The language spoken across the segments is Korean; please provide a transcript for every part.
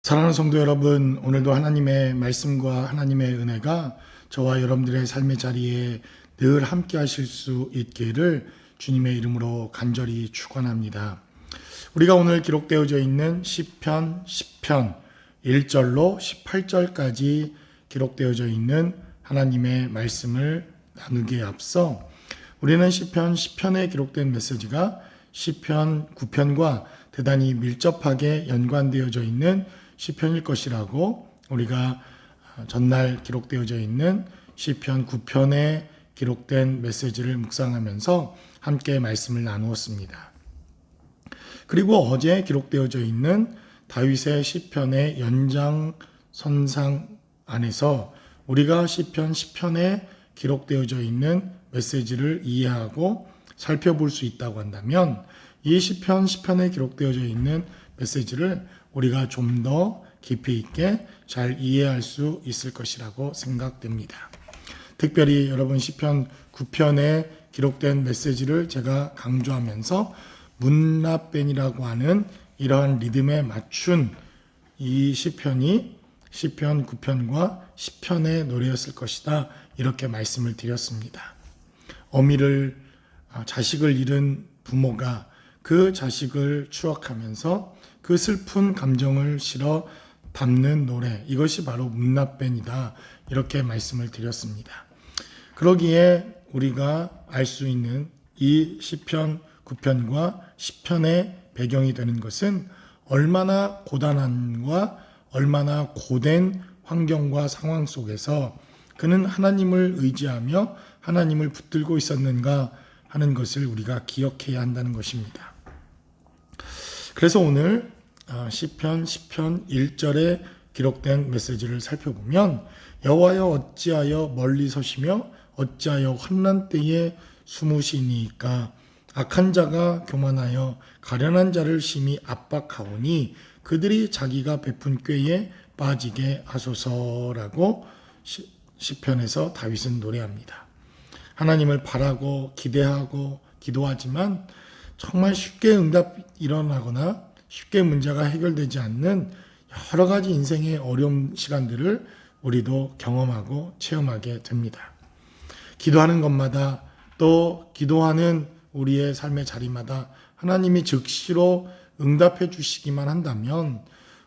사랑하는 성도 여러분, 오늘도 하나님의 말씀과 하나님의 은혜가 저와 여러분들의 삶의 자리에 늘 함께 하실 수 있기를 주님의 이름으로 간절히 축원합니다. 우리가 오늘 기록되어져 있는 시편 10편 1절로 18절까지 기록되어져 있는 하나님의 말씀을 나누기에 앞서 우리는 시편 10편에 기록된 메시지가 시편 9편과 대단히 밀접하게 연관되어져 있는 시편일 것이라고 우리가 전날 기록되어져 있는 시편 9편에 기록된 메시지를 묵상하면서 함께 말씀을 나누었습니다. 그리고 어제 기록되어져 있는 다윗의 시편의 연장선상 안에서 우리가 시편 10편에 기록되어져 있는 메시지를 이해하고 살펴볼 수 있다고 한다면 이 시편 10편에 기록되어져 있는 메시지를 우리가 좀 더 깊이 있게 잘 이해할 수 있을 것이라고 생각됩니다. 특별히 여러분 시편 9편에 기록된 메시지를 제가 강조하면서 문라벤이라고 하는 이러한 리듬에 맞춘 이 시편이 시편 9편과 10편의 노래였을 것이다, 이렇게 말씀을 드렸습니다. 자식을 잃은 부모가 그 자식을 추억하면서 그 슬픈 감정을 실어 담는 노래, 이것이 바로 문라벤이다, 이렇게 말씀을 드렸습니다. 그러기에 우리가 알 수 있는 이 시편 9편과 10편의 배경이 되는 것은 얼마나 고단함과 얼마나 고된 환경과 상황 속에서 그는 하나님을 의지하며 하나님을 붙들고 있었는가 하는 것을 우리가 기억해야 한다는 것입니다. 그래서 오늘 시편 10편 1절에 기록된 메시지를 살펴보면 여호와여 어찌하여 멀리 서시며 어찌하여 환난 때에 숨으시니까 악한 자가 교만하여 가련한 자를 심히 압박하오니 그들이 자기가 베푼 꾀에 빠지게 하소서라고 시편에서 다윗은 노래합니다. 하나님을 바라고 기대하고 기도하지만 정말 쉽게 응답이 일어나거나 쉽게 문제가 해결되지 않는 여러 가지 인생의 어려운 시간들을 우리도 경험하고 체험하게 됩니다. 기도하는 것마다 또 기도하는 우리의 삶의 자리마다 하나님이 즉시로 응답해 주시기만 한다면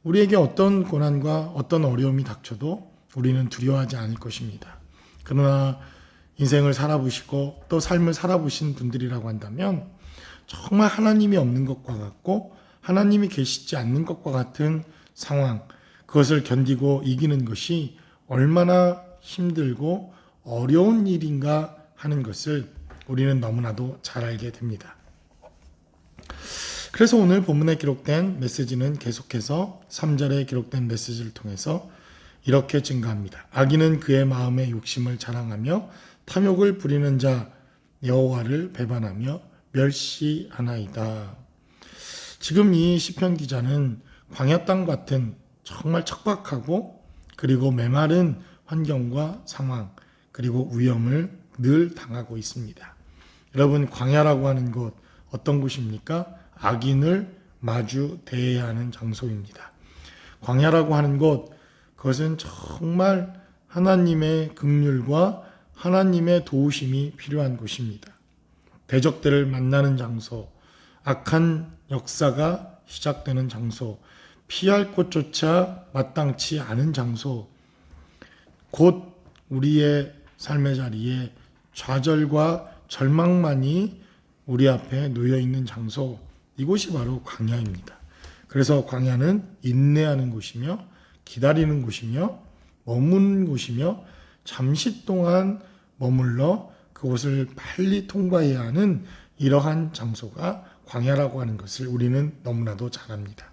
우리에게 어떤 고난과 어떤 어려움이 닥쳐도 우리는 두려워하지 않을 것입니다. 그러나 인생을 살아보시고 또 삶을 살아보신 분들이라고 한다면 정말 하나님이 없는 것과 같고 하나님이 계시지 않는 것과 같은 상황, 그것을 견디고 이기는 것이 얼마나 힘들고 어려운 일인가 하는 것을 우리는 너무나도 잘 알게 됩니다. 그래서 오늘 본문에 기록된 메시지는 계속해서 3절에 기록된 메시지를 통해서 이렇게 증가합니다. 악인은 그의 마음의 욕심을 자랑하며 탐욕을 부리는 자 여호와를 배반하며 멸시하나이다. 지금 이 시편 기자는 광야 땅 같은 정말 척박하고 그리고 메마른 환경과 상황 그리고 위험을 늘 당하고 있습니다. 여러분, 광야라고 하는 곳 어떤 곳입니까? 악인을 마주 대해야 하는 장소입니다. 광야라고 하는 곳, 그것은 정말 하나님의 긍휼과 하나님의 도우심이 필요한 곳입니다. 대적들을 만나는 장소, 악한 역사가 시작되는 장소, 피할 곳조차 마땅치 않은 장소, 곧 우리의 삶의 자리에 좌절과 절망만이 우리 앞에 놓여 있는 장소, 이곳이 바로 광야입니다. 그래서 광야는 인내하는 곳이며 기다리는 곳이며 머무는 곳이며 잠시 동안 머물러 그곳을 빨리 통과해야 하는 이러한 장소가 광야라고 하는 것을 우리는 너무나도 잘 압니다.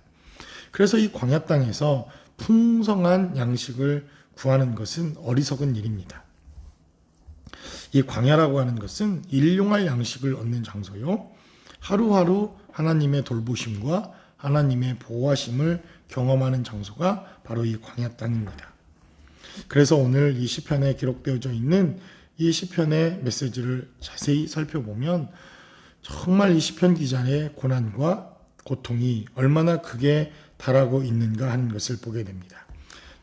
그래서 이 광야 땅에서 풍성한 양식을 구하는 것은 어리석은 일입니다. 이 광야라고 하는 것은 일용할 양식을 얻는 장소요, 하루하루 하나님의 돌보심과 하나님의 보호하심을 경험하는 장소가 바로 이 광야 땅입니다. 그래서 오늘 이 시편에 기록되어져 있는 이 시편의 메시지를 자세히 살펴보면 정말 이 시편 기자의 고난과 고통이 얼마나 크게 달하고 있는가 하는 것을 보게 됩니다.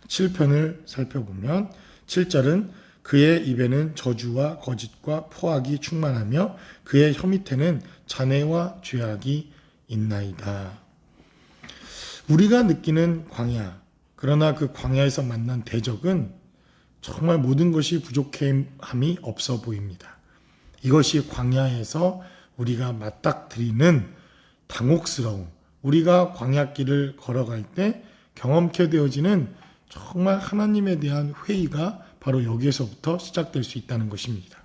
7편을 살펴보면 7절은 그의 입에는 저주와 거짓과 포악이 충만하며 그의 혀 밑에는 잔해와 죄악이 있나이다. 우리가 느끼는 광야, 그러나 그 광야에서 만난 대적은 정말 모든 것이 부족함이 없어 보입니다. 이것이 광야에서 우리가 맞닥뜨리는 당혹스러움, 우리가 광야길을 걸어갈 때 경험케 되어지는 정말 하나님에 대한 회의가 바로 여기에서부터 시작될 수 있다는 것입니다.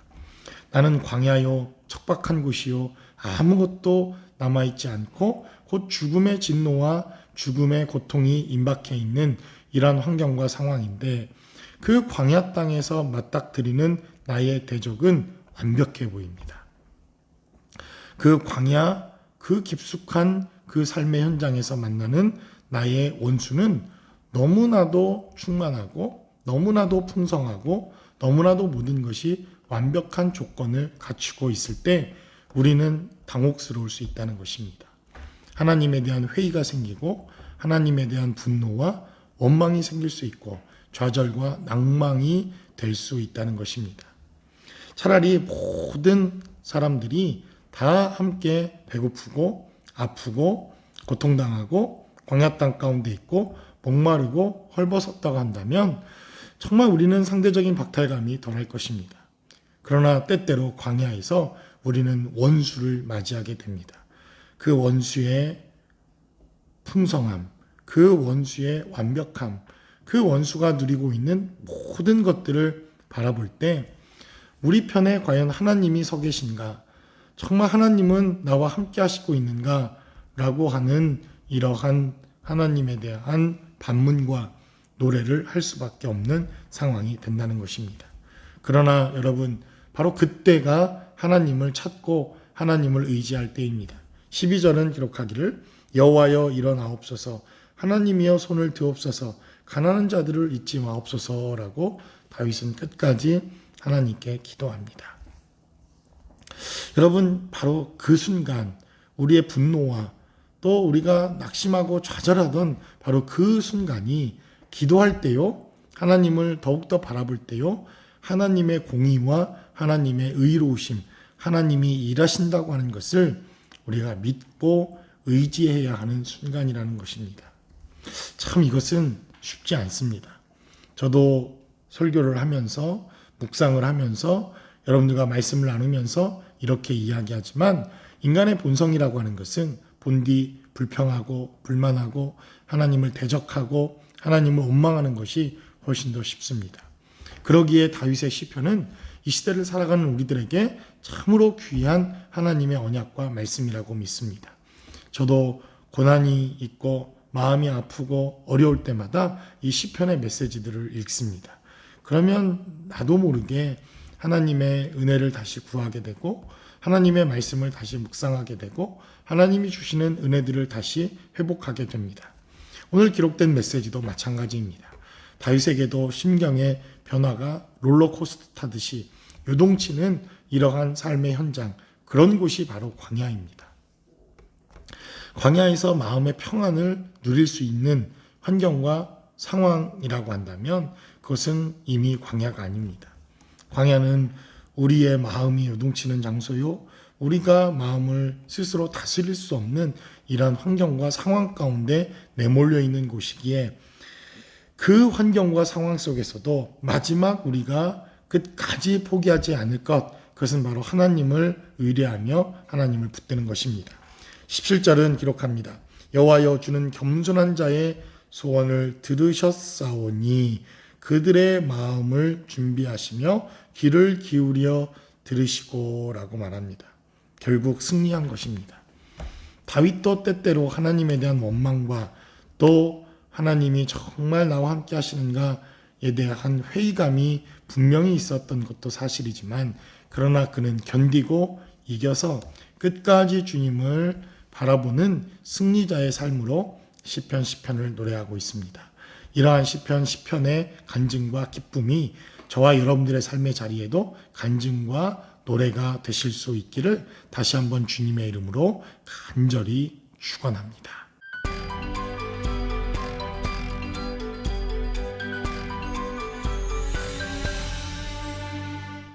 나는 광야요, 척박한 곳이요, 아무것도 남아있지 않고 곧 죽음의 진노와 죽음의 고통이 임박해 있는 이러한 환경과 상황인데 그 광야 땅에서 맞닥뜨리는 나의 대적은 완벽해 보입니다. 그 광야, 그 깊숙한 그 삶의 현장에서 만나는 나의 원수는 너무나도 충만하고 너무나도 풍성하고 너무나도 모든 것이 완벽한 조건을 갖추고 있을 때 우리는 당혹스러울 수 있다는 것입니다. 하나님에 대한 회의가 생기고 하나님에 대한 분노와 원망이 생길 수 있고 좌절과 낭망이 될 수 있다는 것입니다. 차라리 모든 사람들이 다 함께 배고프고 아프고 고통당하고 광야 땅 가운데 있고 목마르고 헐벗었다고 한다면 정말 우리는 상대적인 박탈감이 덜할 것입니다. 그러나 때때로 광야에서 우리는 원수를 맞이하게 됩니다. 그 원수의 풍성함, 그 원수의 완벽함, 그 원수가 누리고 있는 모든 것들을 바라볼 때 우리 편에 과연 하나님이 서 계신가, 정말 하나님은 나와 함께 하시고 있는가 라고 하는 이러한 하나님에 대한 반문과 노래를 할 수밖에 없는 상황이 된다는 것입니다. 그러나 여러분, 바로 그때가 하나님을 찾고 하나님을 의지할 때입니다. 12절은 기록하기를 여호와여 일어나옵소서, 하나님이여 손을 드옵소서, 가난한 자들을 잊지 마옵소서라고 다윗은 끝까지 하나님께 기도합니다. 여러분, 바로 그 순간 우리의 분노와 또 우리가 낙심하고 좌절하던 바로 그 순간이 기도할 때요, 하나님을 더욱더 바라볼 때요, 하나님의 공의와 하나님의 의로우심, 하나님이 일하신다고 하는 것을 우리가 믿고 의지해야 하는 순간이라는 것입니다. 참 이것은 쉽지 않습니다. 저도 설교를 하면서 묵상을 하면서 여러분들과 말씀을 나누면서 이렇게 이야기하지만 인간의 본성이라고 하는 것은 본디 불평하고 불만하고 하나님을 대적하고 하나님을 원망하는 것이 훨씬 더 쉽습니다. 그러기에 다윗의 시편은 이 시대를 살아가는 우리들에게 참으로 귀한 하나님의 언약과 말씀이라고 믿습니다. 저도 고난이 있고 마음이 아프고 어려울 때마다 이 시편의 메시지들을 읽습니다. 그러면 나도 모르게 하나님의 은혜를 다시 구하게 되고 하나님의 말씀을 다시 묵상하게 되고 하나님이 주시는 은혜들을 다시 회복하게 됩니다. 오늘 기록된 메시지도 마찬가지입니다. 다윗에게도 심경의 변화가 롤러코스터 타듯이 요동치는 이러한 삶의 현장, 그런 곳이 바로 광야입니다. 광야에서 마음의 평안을 누릴 수 있는 환경과 상황이라고 한다면 그것은 이미 광야가 아닙니다. 광야는 우리의 마음이 요동치는 장소요, 우리가 마음을 스스로 다스릴 수 없는 이러한 환경과 상황 가운데 내몰려 있는 곳이기에 그 환경과 상황 속에서도 마지막 우리가 끝까지 포기하지 않을 것, 그것은 바로 하나님을 의뢰하며 하나님을 붙드는 것입니다. 17절은 기록합니다. 여호와여 주는 겸손한 자의 소원을 들으셨사오니 그들의 마음을 준비하시며 귀를 기울여 들으시고 라고 말합니다. 결국 승리한 것입니다. 다윗도 때때로 하나님에 대한 원망과 또 하나님이 정말 나와 함께 하시는가에 대한 회의감이 분명히 있었던 것도 사실이지만 그러나 그는 견디고 이겨서 끝까지 주님을 바라보는 승리자의 삶으로 시편 10편을 노래하고 있습니다. 이러한 시편 10편의 간증과 기쁨이 저와 여러분들의 삶의 자리에도 간증과 노래가 되실 수 있기를 다시 한번 주님의 이름으로 간절히 축원합니다.